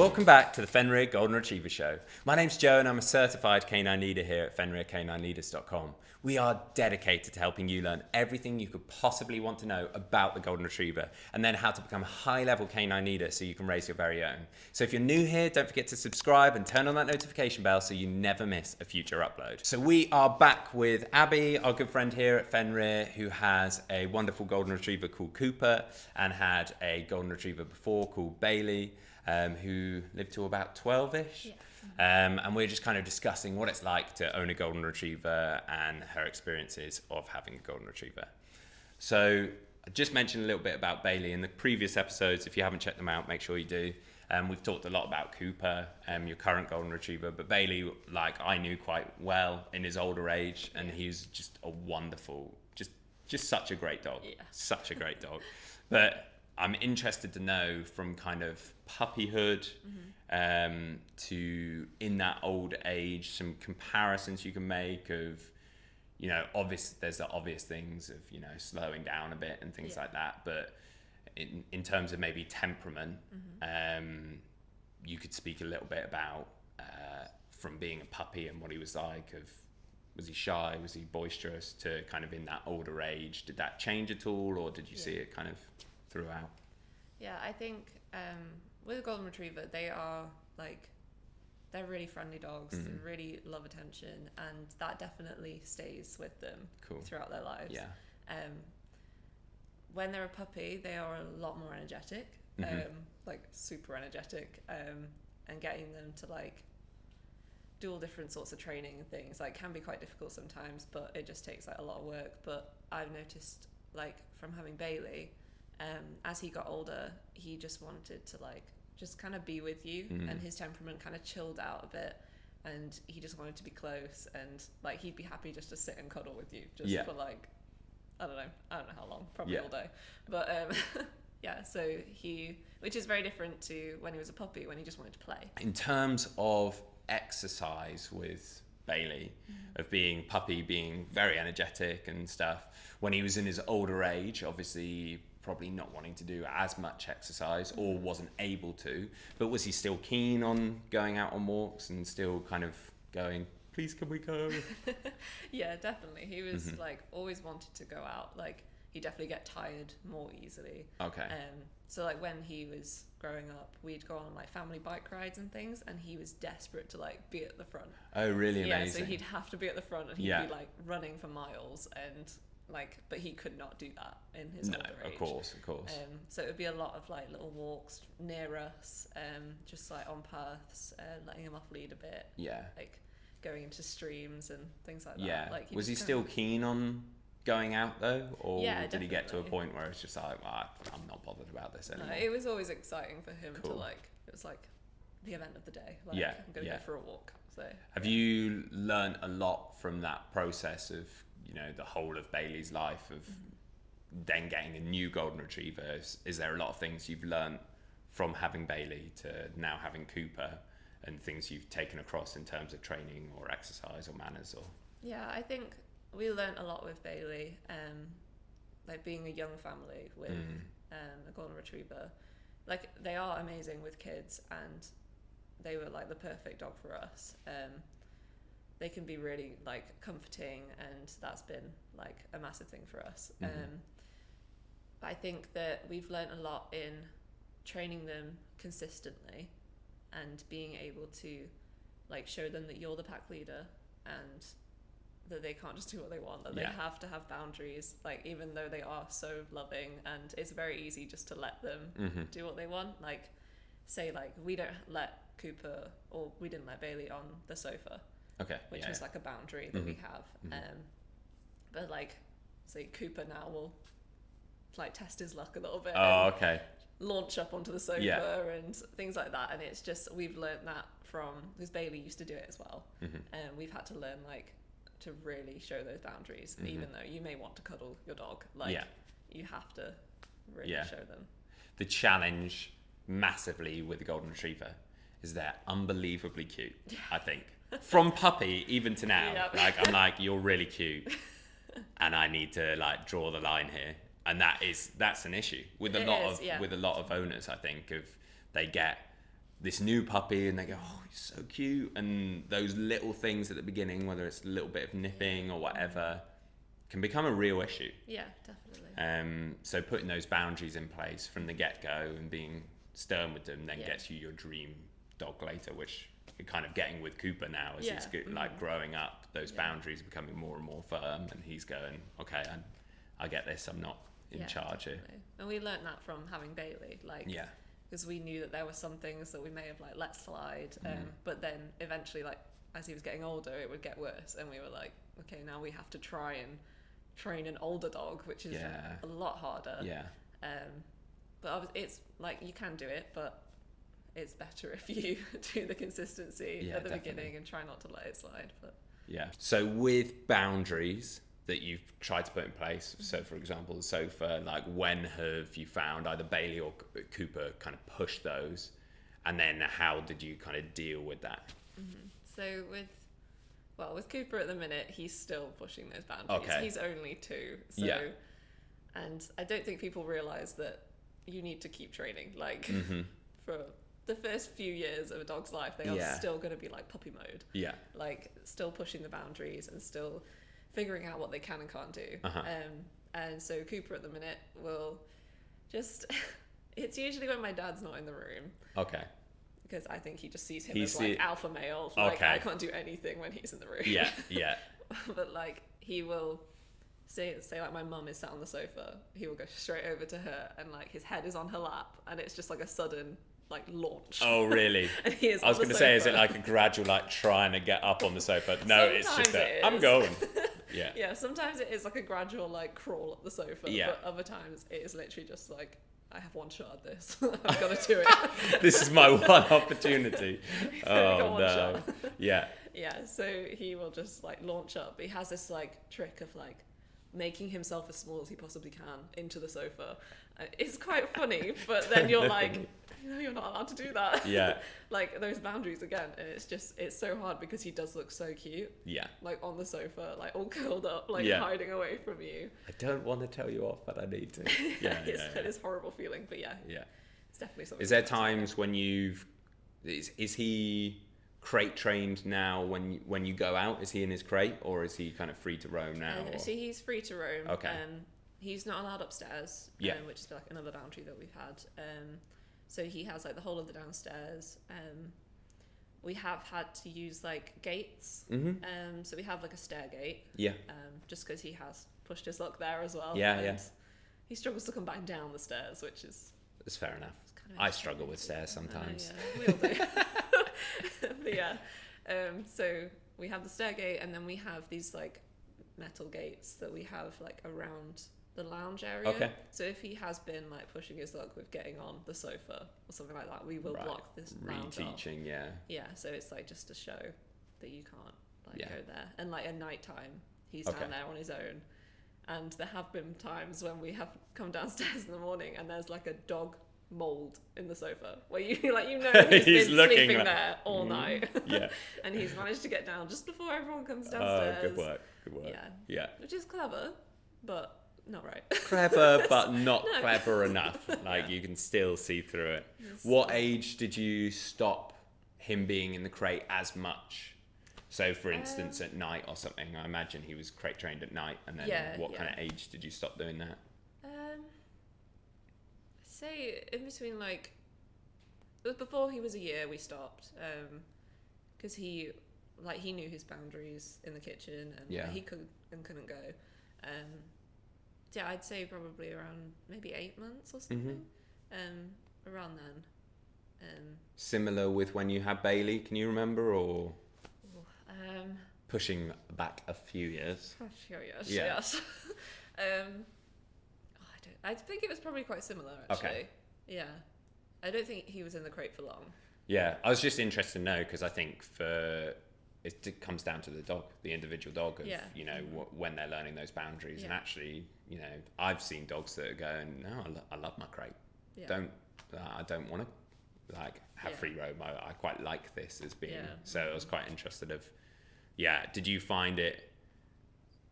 Welcome back to the Fenrir Golden Retriever Show. My name's Joe and I'm a certified canine leader here at FenrirCanineLeaders.com. We are dedicated to helping you learn everything you could possibly want to know about the Golden Retriever and then how to become a high-level canine leader so you can raise your very own. So if you're new here, don't forget to subscribe and turn on that notification bell so you never miss a future upload. So we are back with Abby, our good friend here at Fenrir, who has a wonderful Golden Retriever called Cooper and had a Golden Retriever before called Bailey. Who lived to about 12-ish. Yeah. And we're just kind of discussing what it's like to own a Golden Retriever and her experiences of having a Golden Retriever. So I just mentioned a little bit about Bailey in the previous episodes. If you haven't checked them out, make sure you do. We've talked a lot about Cooper, your current Golden Retriever, but Bailey, like I knew quite well in his older age, and he's just a wonderful, just such a great dog. Yeah. Such a great dog. But I'm interested to know from kind of puppyhood to in that old age, some comparisons you can make of, you know, there's the obvious things of, you know, slowing down a bit and things like that. But in terms of maybe temperament, you could speak a little bit about from being a puppy and what he was like. Was he shy? Was he boisterous? To kind of in that older age, did that change at all, or did you see it kind of throughout? Yeah, I think with a Golden Retriever, they're really friendly dogs and really love attention, and that definitely stays with them throughout their lives. Yeah. When they're a puppy, they are a lot more energetic, like super energetic, and getting them to like do all different sorts of training and things like can be quite difficult sometimes, but it just takes like a lot of work. But I've noticed like from having Bailey, as he got older, he just wanted to like just kind of be with you, and his temperament kind of chilled out a bit, and he just wanted to be close, and like he'd be happy just to sit and cuddle with you just for like I don't know how long, probably all day, but yeah, so which is very different to when he was a puppy, when he just wanted to play. In terms of exercise with Bailey, of being very energetic and stuff, when he was in his older age, obviously probably not wanting to do as much exercise or wasn't able to, but was he still keen on going out on walks and still kind of going, please can we go? Yeah, definitely. He was like always wanted to go out. Like he'd definitely get tired more easily. Okay. So like when he was growing up, we'd go on like family bike rides and things, and he was desperate to like be at the front. Oh, really? Amazing. Yeah, so he'd have to be at the front, and he'd be like running for miles, and like, but he could not do that in his older age. Of course. So it would be a lot of like little walks near us, just like on paths, letting him off lead a bit. Yeah. Like going into streams and things like that. Yeah. Like was he still keen on going out though, or did he get to a point where it's just like, I'm not bothered about this anymore? No, it was always exciting for him to like. It was like the event of the day. Like, I'm going to go for a walk. So. Have you learned a lot from that process of, you know, the whole of Bailey's life of then getting a new Golden Retriever? Is there a lot of things you've learned from having Bailey to now having Cooper, and things you've taken across in terms of training or exercise or manners? Or yeah, I think we learnt a lot with Bailey, like being a young family with a Golden Retriever. Like they are amazing with kids, and they were like the perfect dog for us. They can be really like comforting, and that's been like a massive thing for us. But I think that we've learnt a lot in training them consistently and being able to like show them that you're the pack leader, and that they can't just do what they want, that they have to have boundaries, like even though they are so loving, and it's very easy just to let them do what they want. Like say like we don't let Cooper, or we didn't let Bailey on the sofa, which was like a boundary that we have. But like say Cooper now will like test his luck a little bit, launch up onto the sofa and things like that, and it's just we've learned that from, because Bailey used to do it as well, and we've had to learn like to really show those boundaries, even though you may want to cuddle your dog, like you have to really show them. The challenge massively with the Golden Retriever is they're unbelievably cute. I think from puppy even to now, like I'm like, you're really cute, and I need to like draw the line here, and that's an issue with a lot of owners. I think of they get this new puppy and they go, oh, he's so cute, and those little things at the beginning, whether it's a little bit of nipping or whatever, can become a real issue. Yeah, definitely. So putting those boundaries in place from the get-go and being stern with them then gets you your dream dog later, which you're kind of getting with Cooper now as he's like growing up. Those boundaries are becoming more and more firm, and he's going, okay, I get this, I'm not in charge here. And we learnt that from having Bailey, like, because we knew that there were some things that we may have like let slide, but then eventually, like, as he was getting older, it would get worse, and we were like, okay, now we have to try and train an older dog, which is a lot harder. But it's like, you can do it, but it's better if you do the consistency at the beginning and try not to let it slide. But so with boundaries that you've tried to put in place, so for example the sofa, like, when have you found either Bailey or Cooper kind of push those, and then how did you kind of deal with that? So with Cooper at the minute, he's still pushing those boundaries. He's only 2, so and I don't think people realize that you need to keep training, like, for the first few years of a dog's life. They are still going to be like puppy mode, like still pushing the boundaries and still figuring out what they can and can't do. And so Cooper at the minute will just it's usually when my dad's not in the room, because I think he just sees him as like alpha male, like I can't do anything when he's in the room. But like, he will say like my mum is sat on the sofa, he will go straight over to her, and like his head is on her lap, and it's just like a sudden like launch. Oh really? And he is I was going to say, is it like a gradual like trying to get up on the sofa? No, sometimes it's just I'm going. Sometimes it is like a gradual like crawl up the sofa, but other times it is literally just like, I have one shot at this. I've got to do it. This is my one opportunity. Oh no. Yeah, so he will just like launch up. He has this like trick of like making himself as small as he possibly can into the sofa. It's quite funny, but then you're like, no, you're not allowed to do that. Like, those boundaries again, and it's so hard because he does look so cute. Like on the sofa, like all curled up, like hiding away from you. I don't want to tell you off, but I need to. It's a horrible feeling, but it's definitely something. Is there times when is he crate trained now when you go out? Is he in his crate, or is he kind of free to roam now? So he's free to roam. He's not allowed upstairs, which is like another boundary that we've had. So he has like the whole of the downstairs. We have had to use like gates. So we have like a stair gate. Just because he has pushed his luck there as well. He struggles to come back down the stairs, which is... It's fair enough. I struggle with stairs sometimes. We all do. But so we have the stair gate, and then we have these like metal gates that we have like around the lounge area. So if he has been like pushing his luck with getting on the sofa or something like that, we will block this lounge off. Reteaching, so it's like just to show that you can't like go there. And like at night time, he's down there on his own. And there have been times when we have come downstairs in the morning and there's like a dog mold in the sofa where he's been sleeping there all night. And he's managed to get down just before everyone comes downstairs. Good work. Which is clever, but not right. Clever, but not clever enough. Like, you can still see through it. What age did you stop him being in the crate as much? So, for instance, at night or something. I imagine he was crate trained at night. And then what kind of age did you stop doing that? Say in between, like, it was before he was a year we stopped, because he knew his boundaries in the kitchen, and he could and couldn't go. I'd say probably around maybe 8 months or something. Around then. Similar with when you had Bailey, can you remember, or pushing back a few years? Yes. I think it was probably quite similar, actually. I don't think he was in the crate for long. I was just interested to know, because I think it comes down to the dog, the individual dog, of, when they're learning those boundaries. And actually, I've seen dogs that are going, no, I love my crate. I don't want to like have free roam. I quite like this as being. So I was quite interested of, did you find it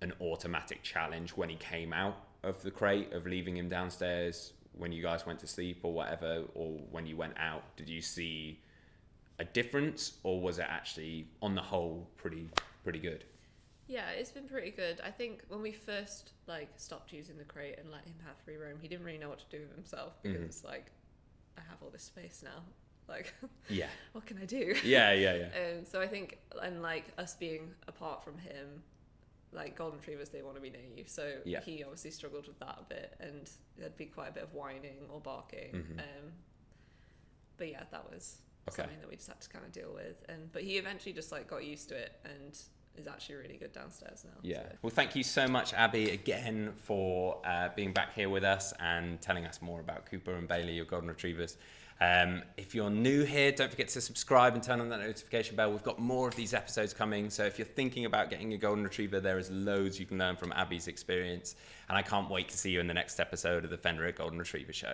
an automatic challenge when he came out of the crate, of leaving him downstairs when you guys went to sleep or whatever, or when you went out? Did you see a difference, or was it actually on the whole pretty good? Yeah, it's been pretty good. I think when we first like stopped using the crate and let him have free roam, he didn't really know what to do with himself because like I have all this space now. Like, Yeah. what can I do? Yeah. So I think, and like us being apart from him, like golden retrievers, they want to be near you. So Yeah. he obviously struggled with that a bit, and there'd be quite a bit of whining or barking. But yeah, that was something that we just had to kind of deal with. But he eventually just like got used to it and is actually really good downstairs now. Yeah. So. Well, thank you so much, Abby, again for being back here with us and telling us more about Cooper and Bailey, your golden retrievers. If you're new here, don't forget to subscribe and turn on that notification bell. We've got more of these episodes coming. So if you're thinking about getting a golden retriever, there is loads you can learn from Abby's experience. And I can't wait to see you in the next episode of the Fenrir Golden Retriever Show.